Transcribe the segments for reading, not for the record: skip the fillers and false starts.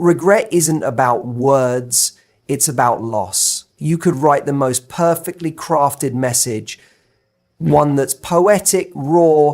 Regret isn't about words, it's about loss. You could write the most perfectly crafted message, one that's poetic, raw,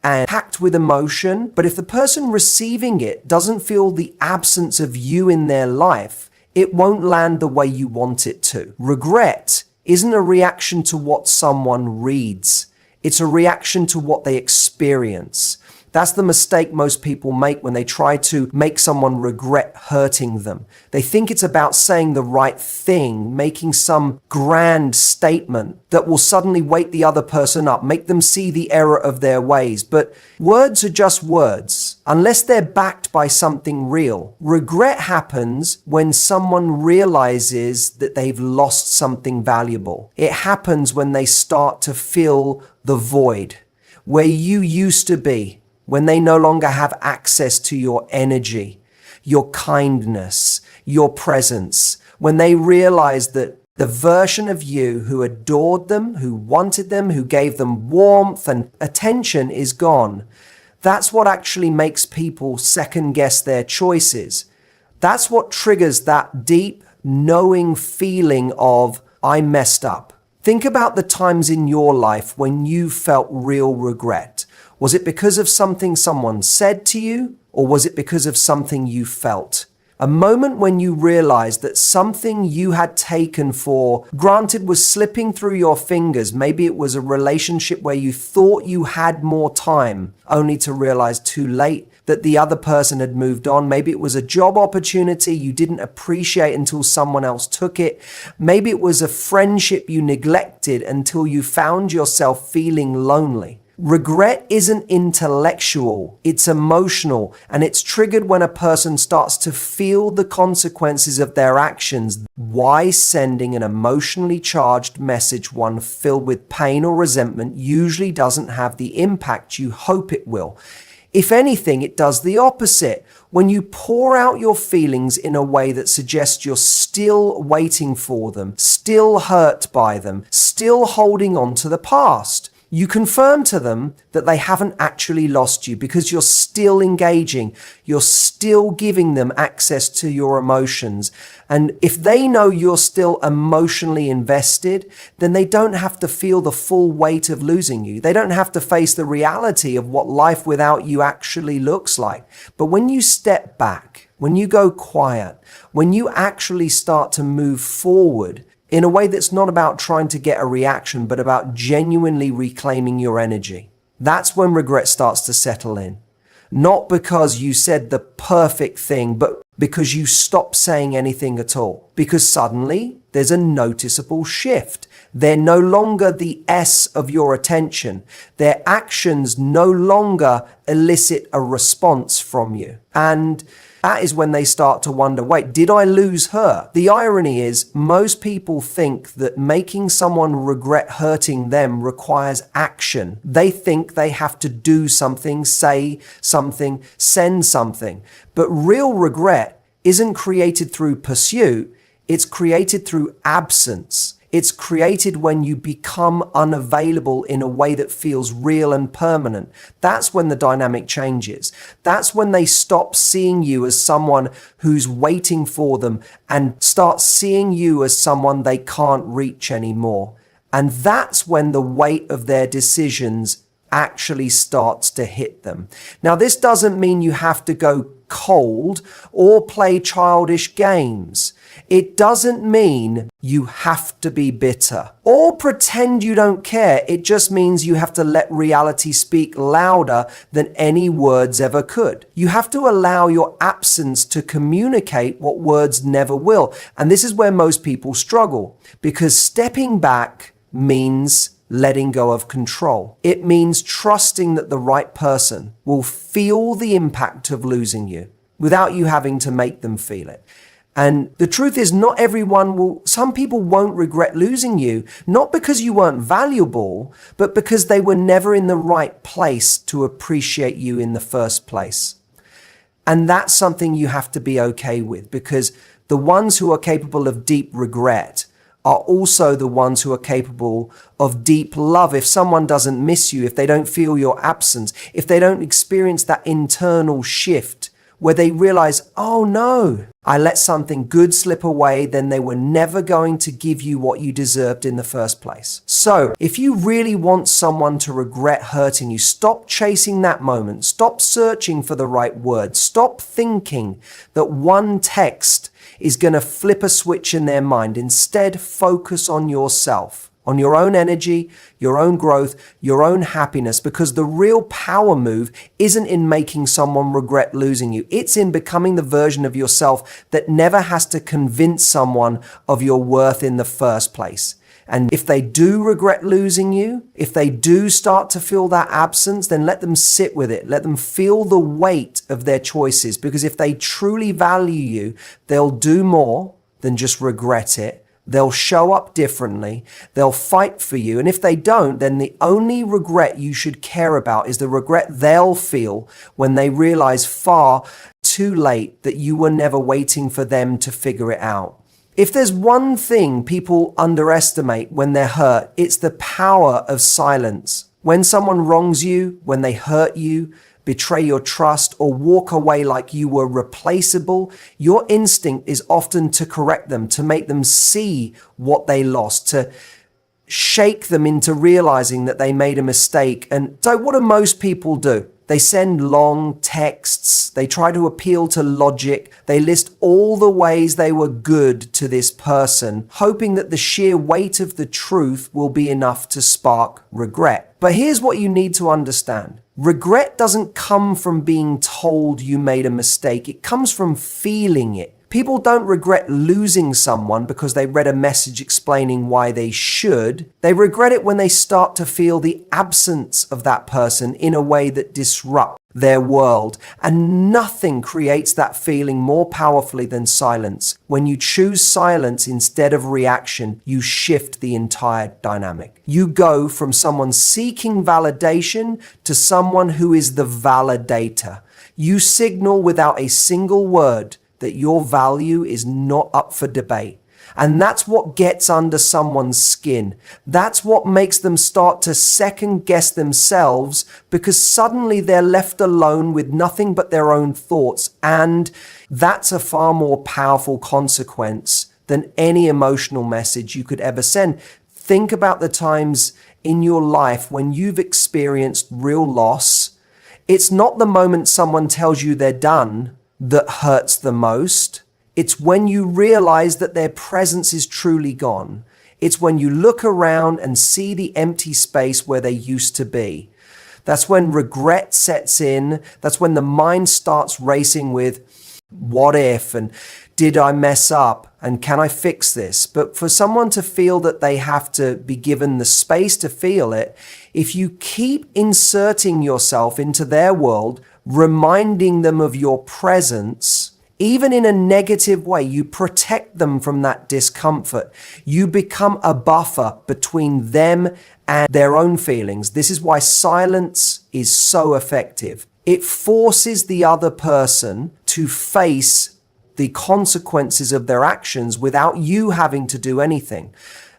and packed with emotion, but if the person receiving it doesn't feel the absence of you in their life, it won't land the way you want it to. Regret isn't a reaction to what someone reads. It's a reaction to what they experience. That's the mistake most people make when they try to make someone regret hurting them. They think it's about saying the right thing, making some grand statement that will suddenly wake the other person up, make them see the error of their ways. But words are just words, unless they're backed by something real. Regret happens when someone realizes that they've lost something valuable. It happens when they start to fill the void where you used to be, when they no longer have access to your energy, your kindness, your presence, when they realize that the version of you who adored them, who wanted them, who gave them warmth and attention is gone. That's what actually makes people second guess their choices. That's what triggers that deep, knowing feeling of, I messed up. Think about the times in your life when you felt real regret. Was it because of something someone said to you, or was it because of something you felt? A moment when you realized that something you had taken for granted was slipping through your fingers. Maybe it was a relationship where you thought you had more time, only to realize too late that the other person had moved on. Maybe it was a job opportunity you didn't appreciate until someone else took it. Maybe it was a friendship you neglected until you found yourself feeling lonely. Regret isn't intellectual, it's emotional, and it's triggered when a person starts to feel the consequences of their actions. Why sending an emotionally charged message, one filled with pain or resentment, usually doesn't have the impact you hope it will. If anything, it does the opposite. When you pour out your feelings in a way that suggests you're still waiting for them, still hurt by them, still holding on to the past, you confirm to them that they haven't actually lost you because you're still engaging. You're still giving them access to your emotions. And if they know you're still emotionally invested, then they don't have to feel the full weight of losing you. They don't have to face the reality of what life without you actually looks like. But when you step back, when you go quiet, when you actually start to move forward, in a way that's not about trying to get a reaction, but about genuinely reclaiming your energy. That's when regret starts to settle in. Not because you said the perfect thing, but because you stop saying anything at all. Because suddenly there's a noticeable shift. They're no longer the S of your attention. Their actions no longer elicit a response from you. And that is when they start to wonder, wait, did I lose her? The irony is most people think that making someone regret hurting them requires action. They think they have to do something, say something, send something. But real regret isn't created through pursuit. It's created through absence. It's created when you become unavailable in a way that feels real and permanent. That's when the dynamic changes. That's when they stop seeing you as someone who's waiting for them and start seeing you as someone they can't reach anymore. And that's when the weight of their decisions actually starts to hit them. Now, this doesn't mean you have to go cold or play childish games. It doesn't mean you have to be bitter or pretend you don't care. It just means you have to let reality speak louder than any words ever could. You have to allow your absence to communicate what words never will. And this is where most people struggle, because stepping back means letting go of control. It means trusting that the right person will feel the impact of losing you without you having to make them feel it. And the truth is, not everyone will, some people won't regret losing you, not because you weren't valuable, but because they were never in the right place to appreciate you in the first place. And that's something you have to be okay with, because the ones who are capable of deep regret are also the ones who are capable of deep love. If someone doesn't miss you, if they don't feel your absence, if they don't experience that internal shift where they realize, oh no, I let something good slip away, then they were never going to give you what you deserved in the first place. So if you really want someone to regret hurting you, stop chasing that moment. Stop searching for the right words. Stop thinking that one text is going to flip a switch in their mind. Instead, focus on yourself, on your own energy, your own growth, your own happiness, because the real power move isn't in making someone regret losing you. It's in becoming the version of yourself that never has to convince someone of your worth in the first place. And if they do regret losing you, if they do start to feel that absence, then let them sit with it. Let them feel the weight of their choices, because if they truly value you, they'll do more than just regret it. They'll show up differently. They'll fight for you. And if they don't, then the only regret you should care about is the regret they'll feel when they realize far too late that you were never waiting for them to figure it out. If there's one thing people underestimate when they're hurt, it's the power of silence. When someone wrongs you, when they hurt you, betray your trust, or walk away like you were replaceable, your instinct is often to correct them, to make them see what they lost, to shake them into realizing that they made a mistake. And so what do most people do? They send long texts. They try to appeal to logic. They list all the ways they were good to this person, hoping that the sheer weight of the truth will be enough to spark regret. But here's what you need to understand. Regret doesn't come from being told you made a mistake. It comes from feeling it. People don't regret losing someone because they read a message explaining why they should. They regret it when they start to feel the absence of that person in a way that disrupts their world. And nothing creates that feeling more powerfully than silence. When you choose silence instead of reaction, you shift the entire dynamic. You go from someone seeking validation to someone who is the validator. You signal without a single word that your value is not up for debate. And that's what gets under someone's skin. That's what makes them start to second guess themselves, because suddenly they're left alone with nothing but their own thoughts. And that's a far more powerful consequence than any emotional message you could ever send. Think about the times in your life when you've experienced real loss. It's not the moment someone tells you they're done that hurts the most. It's when you realize that their presence is truly gone. It's when you look around and see the empty space where they used to be. That's when regret sets in. That's when the mind starts racing with what if, and did I mess up, and can I fix this? But for someone to feel that they have to be given the space to feel it, if you keep inserting yourself into their world, reminding them of your presence, even in a negative way, you protect them from that discomfort. You become a buffer between them and their own feelings. This is why silence is so effective. It forces the other person to face the consequences of their actions without you having to do anything.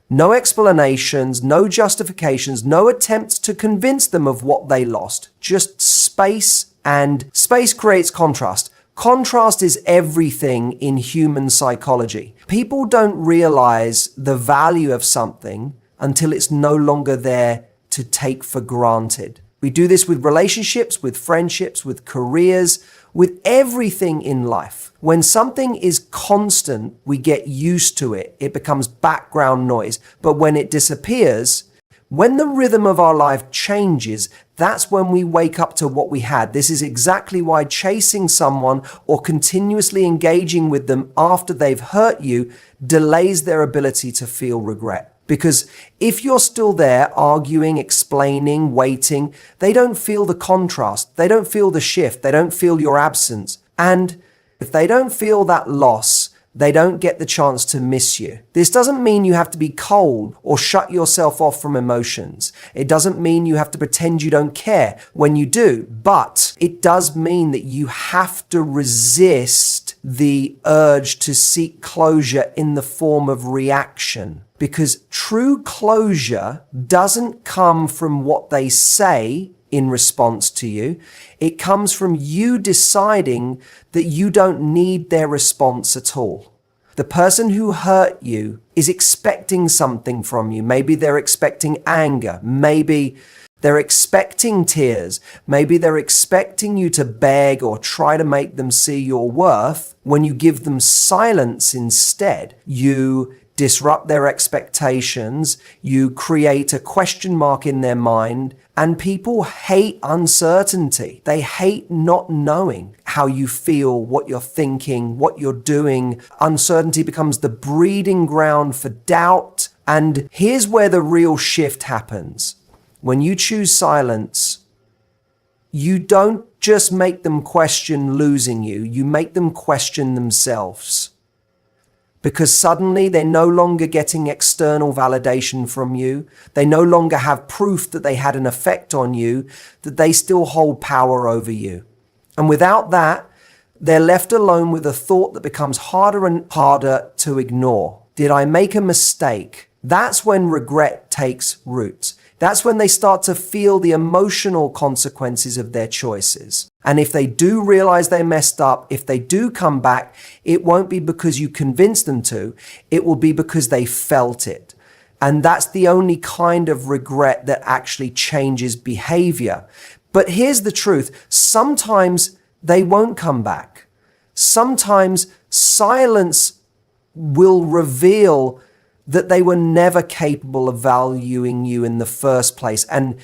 No explanations, no justifications, no attempts to convince them of what they lost. Just space. And space creates contrast. Contrast is everything in human psychology. People don't realize the value of something until it's no longer there to take for granted. We do this with relationships, with friendships, with careers, with everything in life. When something is constant, we get used to it. It becomes background noise. But when it disappears, when the rhythm of our life changes, that's when we wake up to what we had. This is exactly why chasing someone or continuously engaging with them after they've hurt you delays their ability to feel regret. Because if you're still there arguing, explaining, waiting, they don't feel the contrast. They don't feel the shift. They don't feel your absence. And if they don't feel that loss, they don't get the chance to miss you. This doesn't mean you have to be cold or shut yourself off from emotions. It doesn't mean you have to pretend you don't care when you do, but it does mean that you have to resist the urge to seek closure in the form of reaction. Because true closure doesn't come from what they say, in response to you. It comes from you deciding that you don't need their response at all. The person who hurt you is expecting something from you. Maybe they're expecting anger. Maybe they're expecting tears. Maybe they're expecting you to beg or try to make them see your worth. When you give them silence instead, you disrupt their expectations, you create a question mark in their mind, and people hate uncertainty. They hate not knowing how you feel, what you're thinking, what you're doing. Uncertainty becomes the breeding ground for doubt. And here's where the real shift happens. When you choose silence, you don't just make them question losing you, you make them question themselves. Because suddenly they're no longer getting external validation from you. They no longer have proof that they had an effect on you, that they still hold power over you. And without that, they're left alone with a thought that becomes harder and harder to ignore. Did I make a mistake? That's when regret takes root. That's when they start to feel the emotional consequences of their choices. And if they do realize they messed up, if they do come back, it won't be because you convinced them to, it will be because they felt it. And that's the only kind of regret that actually changes behavior. But here's the truth. Sometimes they won't come back. Sometimes silence will reveal that they were never capable of valuing you in the first place. And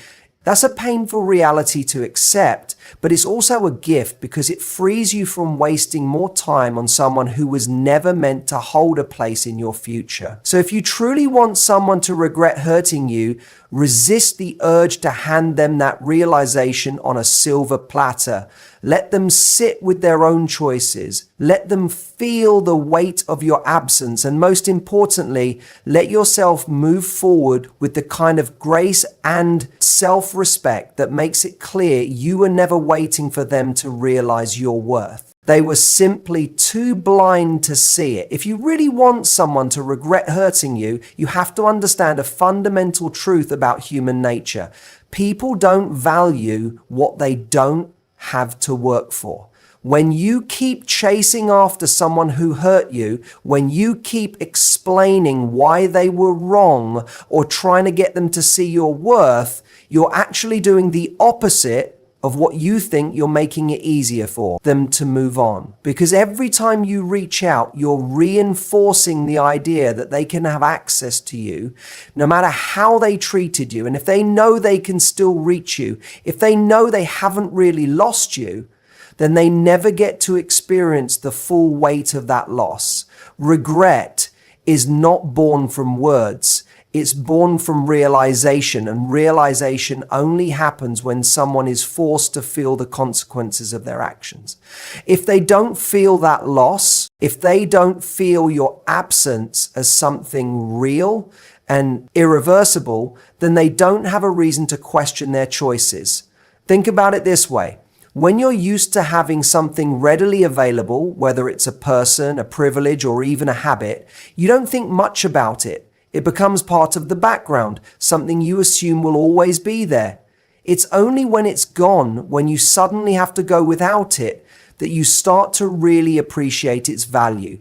that's a painful reality to accept, but it's also a gift because it frees you from wasting more time on someone who was never meant to hold a place in your future. So if you truly want someone to regret hurting you, resist the urge to hand them that realization on a silver platter. Let them sit with their own choices. Let them feel the weight of your absence. And most importantly, let yourself move forward with the kind of grace and self-respect that makes it clear you were never waiting for them to realize your worth. They were simply too blind to see it. If you really want someone to regret hurting you, you have to understand a fundamental truth about human nature. People don't value what they don't have to work for. When you keep chasing after someone who hurt you, when you keep explaining why they were wrong or trying to get them to see your worth, you're actually doing the opposite of what you think you're making it easier for them to move on. Because every time you reach out, you're reinforcing the idea that they can have access to you, no matter how they treated you. And if they know they can still reach you, if they know they haven't really lost you, then they never get to experience the full weight of that loss. Regret is not born from words. It's born from realization, and realization only happens when someone is forced to feel the consequences of their actions. If they don't feel that loss, if they don't feel your absence as something real and irreversible, then they don't have a reason to question their choices. Think about it this way. When you're used to having something readily available, whether it's a person, a privilege, or even a habit, you don't think much about it. It becomes part of the background, something you assume will always be there. It's only when it's gone, when you suddenly have to go without it, that you start to really appreciate its value.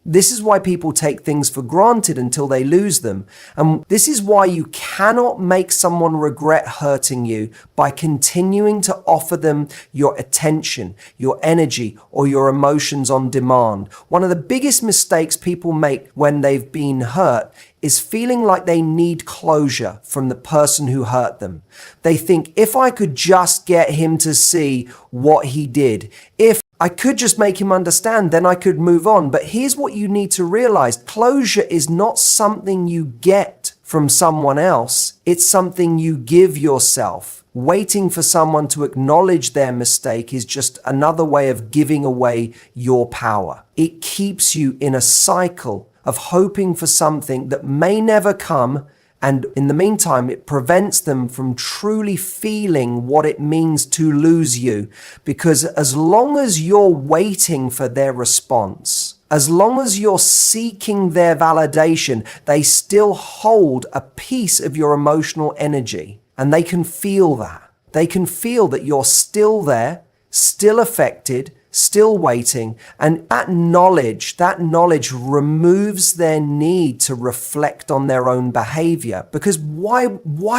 This is why people take things for granted until they lose them. And this is why you cannot make someone regret hurting you by continuing to offer them your attention, your energy, or your emotions on demand. One of the biggest mistakes people make when they've been hurt is feeling like they need closure from the person who hurt them. They think, if I could just get him to see what he did, if I could just make him understand, then I could move on. But here's what you need to realize. Closure is not something you get from someone else. It's something you give yourself. Waiting for someone to acknowledge their mistake is just another way of giving away your power. It keeps you in a cycle of hoping for something that may never come. And in the meantime, it prevents them from truly feeling what it means to lose you. Because as long as you're waiting for their response, as long as you're seeking their validation, they still hold a piece of your emotional energy, and they can feel that. They can feel that you're still there, still affected, still waiting. And that knowledge removes their need to reflect on their own behavior. Because why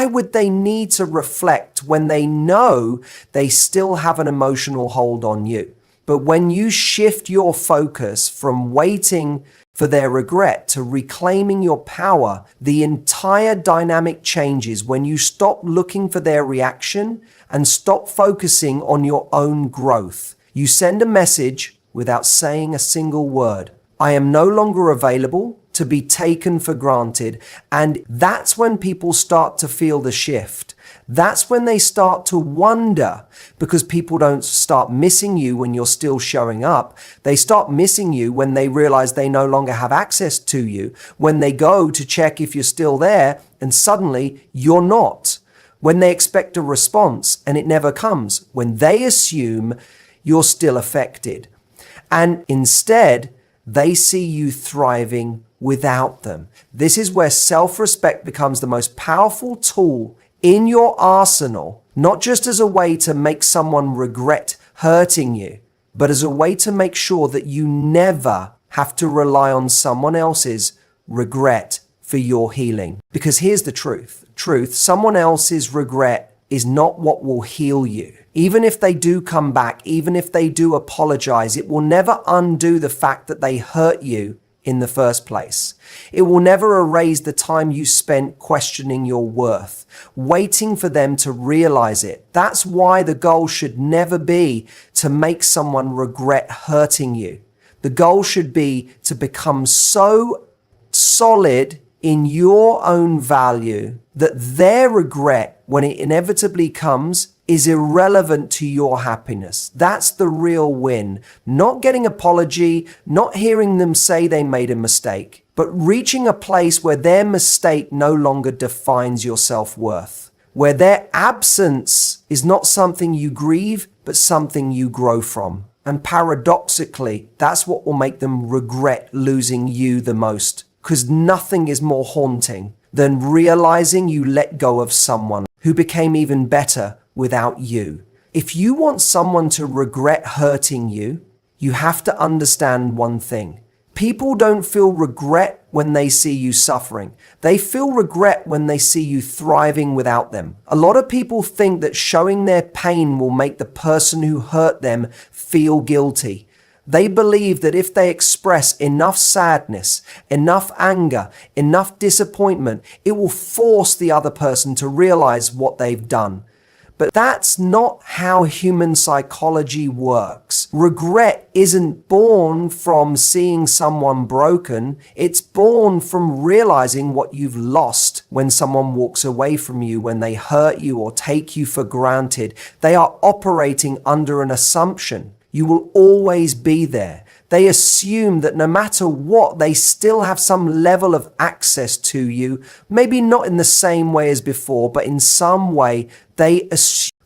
would they need to reflect when they know they still have an emotional hold on you? But when you shift your focus from waiting for their regret to reclaiming your power, the entire dynamic changes when you stop looking for their reaction and stop focusing on your own growth. You send a message without saying a single word. I am no longer available to be taken for granted. And that's when people start to feel the shift. That's when they start to wonder, because people don't start missing you when you're still showing up. They start missing you when they realize they no longer have access to you, when they go to check if you're still there and suddenly you're not, when they expect a response and it never comes, when they assume you're still affected. And instead, they see you thriving without them. This is where self-respect becomes the most powerful tool in your arsenal, not just as a way to make someone regret hurting you, but as a way to make sure that you never have to rely on someone else's regret for your healing. Because here's the truth. Someone else's regret is not what will heal you. Even if they do come back, even if they do apologize, it will never undo the fact that they hurt you in the first place. It will never erase the time you spent questioning your worth, waiting for them to realize it. That's why the goal should never be to make someone regret hurting you. The goal should be to become so solid in your own value that their regret, when it inevitably comes, is irrelevant to your happiness. That's the real win. Not getting apology, not hearing them say they made a mistake, but reaching a place where their mistake no longer defines your self-worth, where their absence is not something you grieve, but something you grow from. And paradoxically, that's what will make them regret losing you the most, because nothing is more haunting than realizing you let go of someone who became even better without you. If you want someone to regret hurting you, you have to understand one thing. People don't feel regret when they see you suffering. They feel regret when they see you thriving without them. A lot of people think that showing their pain will make the person who hurt them feel guilty. They believe that if they express enough sadness, enough anger, enough disappointment, it will force the other person to realize what they've done. But that's not how human psychology works. Regret isn't born from seeing someone broken. It's born from realizing what you've lost when someone walks away from you, when they hurt you or take you for granted. They are operating under an assumption. You will always be there. They assume that no matter what, they still have some level of access to you. Maybe not in the same way as before, but in some way, they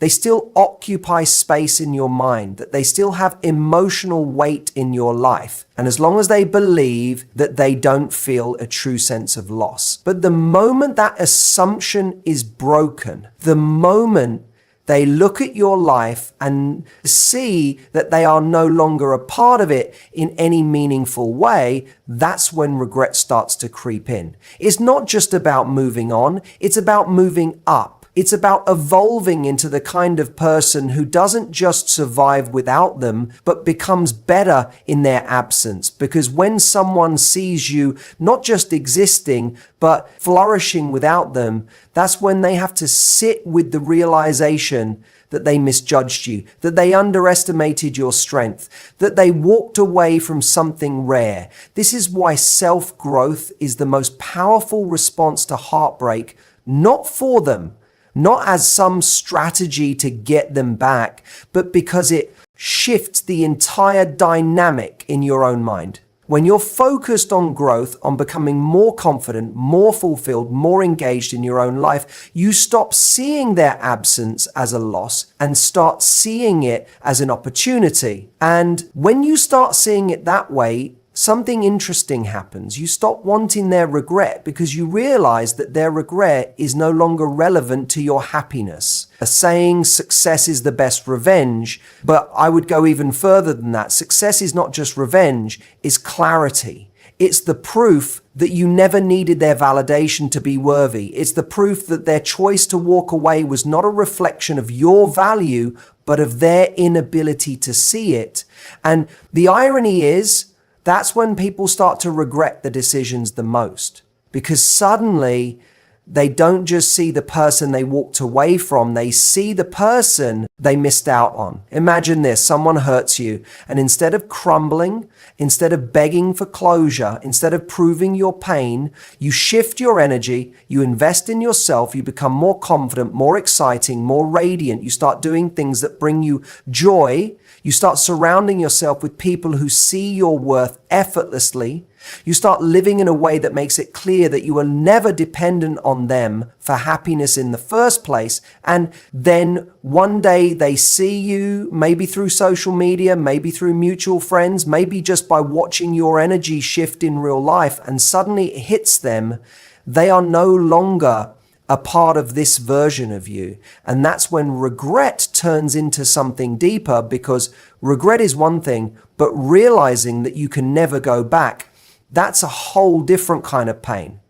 still occupy space in your mind, that they still have emotional weight in your life. And as long as they believe that, they don't feel a true sense of loss. But the moment that assumption is broken, the moment they look at your life and see that they are no longer a part of it in any meaningful way, that's when regret starts to creep in. It's not just about moving on, it's about moving up. It's about evolving into the kind of person who doesn't just survive without them, but becomes better in their absence. Because when someone sees you not just existing, but flourishing without them, that's when they have to sit with the realization that they misjudged you, that they underestimated your strength, that they walked away from something rare. This is why self-growth is the most powerful response to heartbreak, not for them, not as some strategy to get them back, but because it shifts the entire dynamic in your own mind. When you're focused on growth, on becoming more confident, more fulfilled, more engaged in your own life, you stop seeing their absence as a loss and start seeing it as an opportunity. And when you start seeing it that way, something interesting happens. You stop wanting their regret because you realize that their regret is no longer relevant to your happiness. A saying, success is the best revenge, but I would go even further than that. Success is not just revenge, it's clarity. It's the proof that you never needed their validation to be worthy. It's the proof that their choice to walk away was not a reflection of your value, but of their inability to see it. And the irony is, that's when people start to regret the decisions the most, because suddenly they don't just see the person they walked away from, they see the person they missed out on. Imagine this, someone hurts you, and instead of crumbling, instead of begging for closure, instead of proving your pain, you shift your energy, you invest in yourself, you become more confident, more exciting, more radiant, you start doing things that bring you joy, you start surrounding yourself with people who see your worth effortlessly. You start living in a way that makes it clear that you are never dependent on them for happiness in the first place. And then one day they see you, maybe through social media, maybe through mutual friends, maybe just by watching your energy shift in real life, and suddenly it hits them. They are no longer a part of this version of you. And that's when regret turns into something deeper, because regret is one thing, but realizing that you can never go back, that's a whole different kind of pain.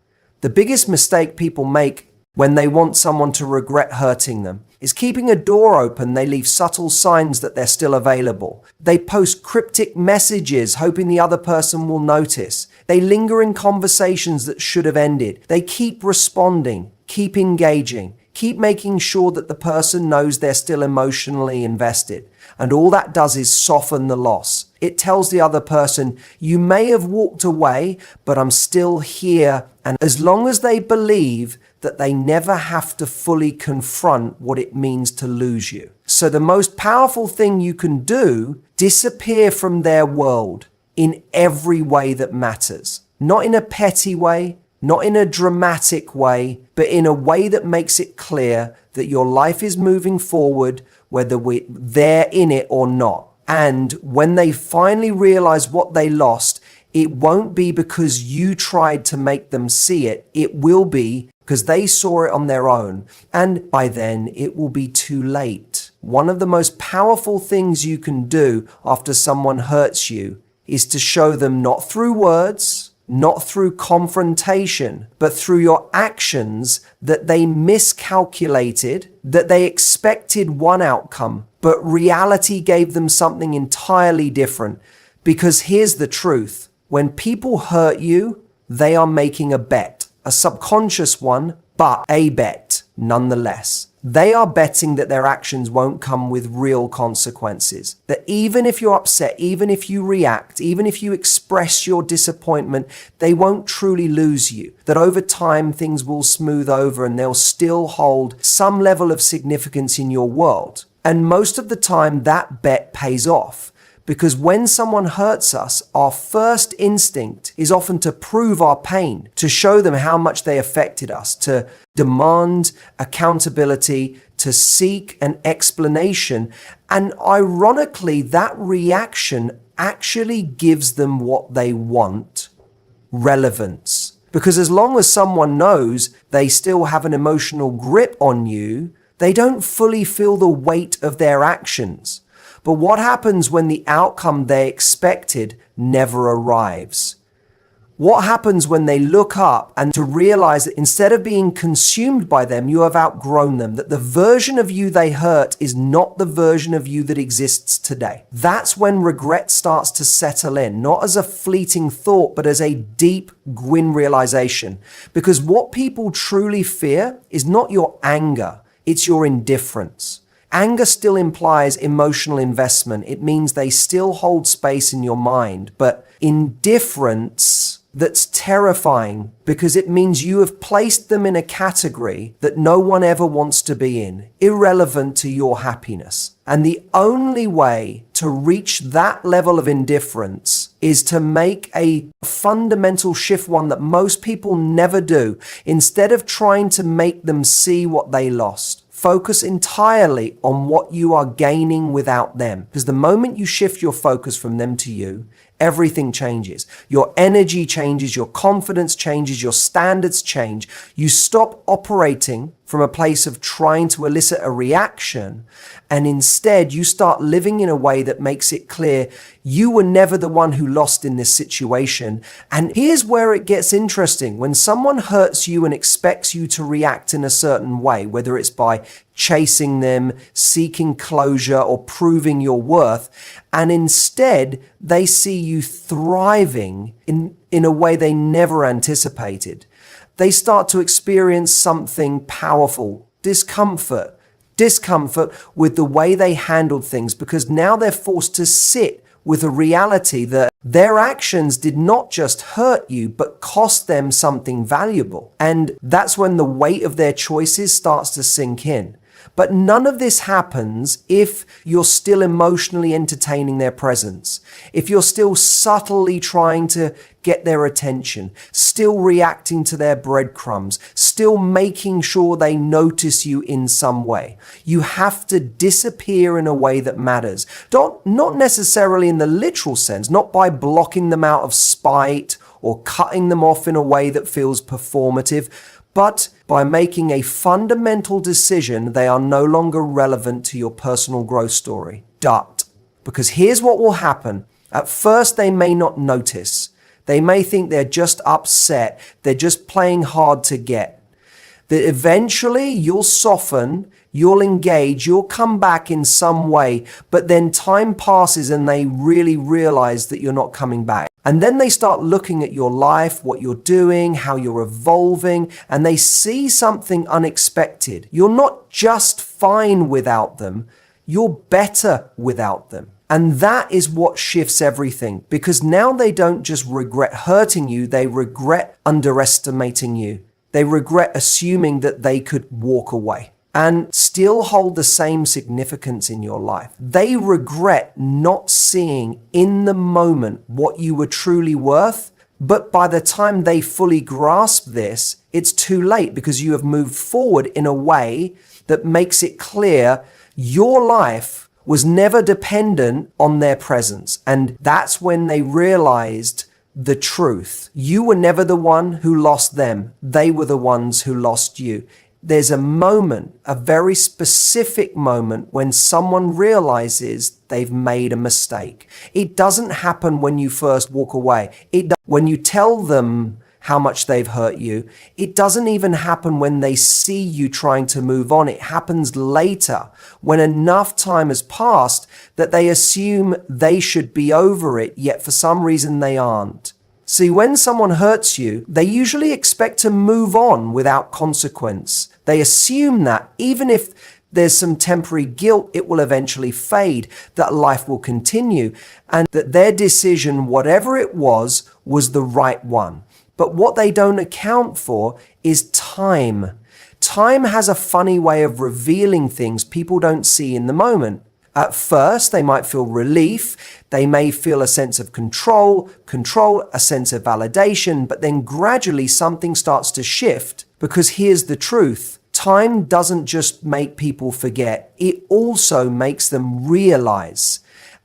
The biggest mistake people make when they want someone to regret hurting them is keeping a door open. They leave subtle signs that they're still available. They post cryptic messages hoping the other person will notice. They linger in conversations that should have ended. They keep responding, keep engaging, keep making sure that the person knows they're still emotionally invested. And all that does is soften the loss. It tells the other person, you may have walked away, but I'm still here. And as long as they believe that they never have to fully confront what it means to lose you. So the most powerful thing you can do, disappear from their world in every way that matters. Not in a petty way, not in a dramatic way, but in a way that makes it clear that your life is moving forward, whether they're in it or not. And when they finally realize what they lost, it won't be because you tried to make them see it. It will be because they saw it on their own. And by then, it will be too late. One of the most powerful things you can do after someone hurts you is to show them, not through words, not through confrontation, but through your actions, that they miscalculated, that they expected one outcome, but reality gave them something entirely different. Because here's the truth. When people hurt you, they are making a bet, a subconscious one, but a bet nonetheless. They are betting that their actions won't come with real consequences. That even if you're upset, even if you react, even if you express your disappointment, they won't truly lose you. That over time things will smooth over and they'll still hold some level of significance in your world. And most of the time that bet pays off. Because when someone hurts us, our first instinct is often to prove our pain, to show them how much they affected us, to demand accountability, to seek an explanation. And ironically, that reaction actually gives them what they want: relevance. Because as long as someone knows they still have an emotional grip on you, they don't fully feel the weight of their actions. But what happens when the outcome they expected never arrives? What happens when they look up and to realize that instead of being consumed by them, you have outgrown them, that the version of you they hurt is not the version of you that exists today? That's when regret starts to settle in, not as a fleeting thought, but as a deep, grim realization. Because what people truly fear is not your anger, it's your indifference. Anger still implies emotional investment. It means they still hold space in your mind. But indifference, that's terrifying, because it means you have placed them in a category that no one ever wants to be in, irrelevant to your happiness. And the only way to reach that level of indifference is to make a fundamental shift, one that most people never do. Instead of trying to make them see what they lost, focus entirely on what you are gaining without them. Because the moment you shift your focus from them to you, everything changes. Your energy changes, your confidence changes, your standards change. You stop operating from a place of trying to elicit a reaction, and instead you start living in a way that makes it clear you were never the one who lost in this situation. And here's where it gets interesting. When someone hurts you and expects you to react in a certain way, whether it's by chasing them, seeking closure, or proving your worth, and instead they see you thriving in a way they never anticipated, they start to experience something powerful, discomfort with the way they handled things, because now they're forced to sit with a reality that their actions did not just hurt you, but cost them something valuable. And that's when the weight of their choices starts to sink in. But none of this happens if you're still emotionally entertaining their presence, if you're still subtly trying to get their attention, still reacting to their breadcrumbs, still making sure they notice you in some way. You have to disappear in a way that matters. Not necessarily in the literal sense, not by blocking them out of spite or cutting them off in a way that feels performative, but by making a fundamental decision they are no longer relevant to your personal growth story. Because here's what will happen. At first, they may not notice. They may think they're just upset. They're just playing hard to get. That eventually you'll soften, you'll engage, you'll come back in some way, but then time passes and they really realize that you're not coming back. And then they start looking at your life, what you're doing, how you're evolving, and they see something unexpected. You're not just fine without them, you're better without them. And that is what shifts everything, because now they don't just regret hurting you, they regret underestimating you. They regret assuming that they could walk away and still hold the same significance in your life. They regret not seeing in the moment what you were truly worth, but by the time they fully grasp this, it's too late, because you have moved forward in a way that makes it clear your life was never dependent on their presence. And that's when they realized the truth. You were never the one who lost them. They were the ones who lost you. There's a moment, a very specific moment, when someone realizes they've made a mistake. It doesn't happen when you first walk away. When you tell them how much they've hurt you, it doesn't even happen when they see you trying to move on. It happens later, when enough time has passed that they assume they should be over it, yet for some reason they aren't. See, when someone hurts you, they usually expect to move on without consequence. They assume that even if there's some temporary guilt, it will eventually fade, that life will continue, and that their decision, whatever it was the right one. But what they don't account for is time. Time has a funny way of revealing things people don't see in the moment. At first, they might feel relief. They may feel a sense of control, a sense of validation, but then gradually something starts to shift, because here's the truth. Time doesn't just make people forget. It also makes them realize.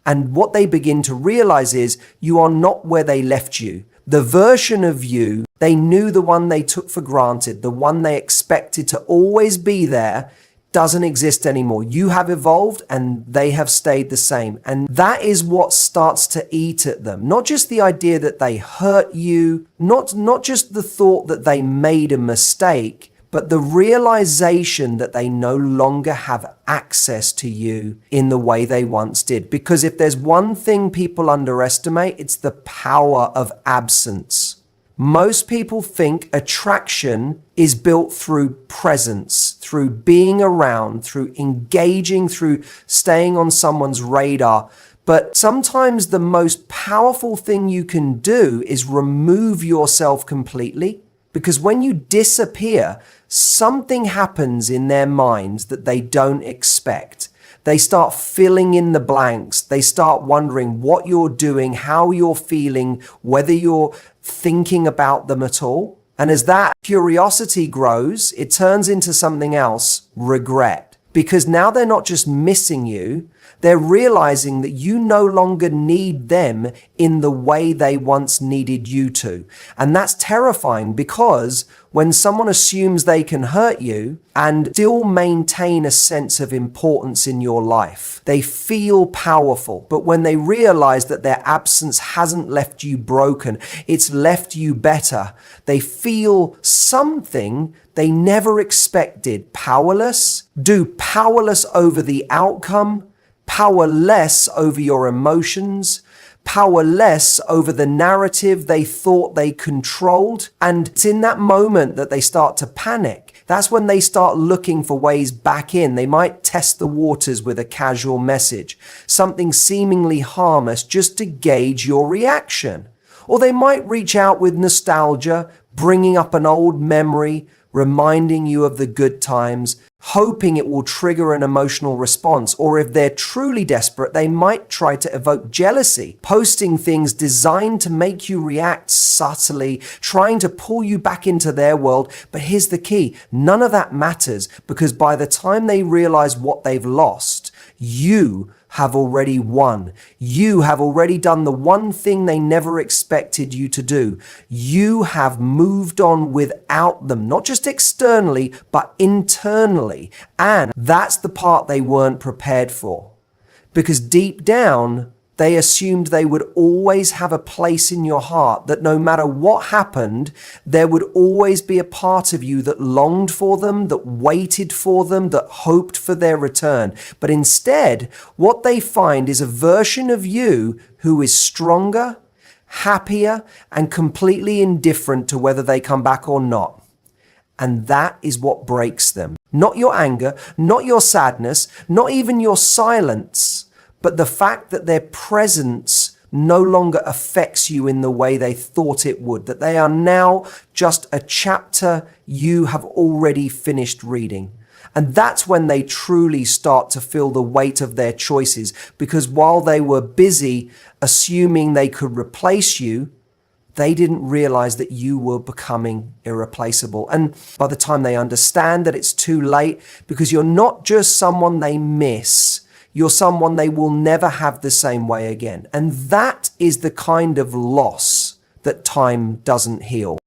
And what they begin to realize is you are not where they left you. The version of you they knew, the one they took for granted, the one they expected to always be there, doesn't exist anymore. You have evolved and they have stayed the same. And that is what starts to eat at them. Not just the idea that they hurt you, not just the thought that they made a mistake, but the realization that they no longer have access to you in the way they once did. Because if there's one thing people underestimate, it's the power of absence. Most people think attraction is built through presence, through being around, through engaging, through staying on someone's radar. But sometimes the most powerful thing you can do is remove yourself completely. Because when you disappear, something happens in their minds that they don't expect. They start filling in the blanks. They start wondering what you're doing, how you're feeling, whether you're thinking about them at all. And as that curiosity grows, it turns into something else, regret. because now they're not just missing you, they're realizing that you no longer need them in the way they once needed you to. And that's terrifying, because when someone assumes they can hurt you and still maintain a sense of importance in your life, they feel powerful. But when they realize that their absence hasn't left you broken, it's left you better, they feel something they never expected: powerless, powerless over the outcome, powerless over your emotions, powerless over the narrative they thought they controlled. And it's in that moment that they start to panic. That's when they start looking for ways back in. They might test the waters with a casual message, something seemingly harmless, just to gauge your reaction. Or they might reach out with nostalgia, bringing up an old memory, reminding you of the good times, hoping it will trigger an emotional response. Or if they're truly desperate, they might try to evoke jealousy, posting things designed to make you react subtly, trying to pull you back into their world. But here's the key: none of that matters, because by the time they realize what they've lost, you have already won. You have already done the one thing they never expected you to do. You have moved on without them, not just externally, but internally. And that's the part they weren't prepared for. Because deep down, they assumed they would always have a place in your heart, that no matter what happened, there would always be a part of you that longed for them, that waited for them, that hoped for their return. But instead, what they find is a version of you who is stronger, happier, and completely indifferent to whether they come back or not. And that is what breaks them. Not your anger, not your sadness, not even your silence, but the fact that their presence no longer affects you in the way they thought it would, that they are now just a chapter you have already finished reading. And that's when they truly start to feel the weight of their choices, because while they were busy assuming they could replace you, they didn't realize that you were becoming irreplaceable. And by the time they understand that, it's too late, because you're not just someone they miss, you're someone they will never have the same way again. And that is the kind of loss that time doesn't heal.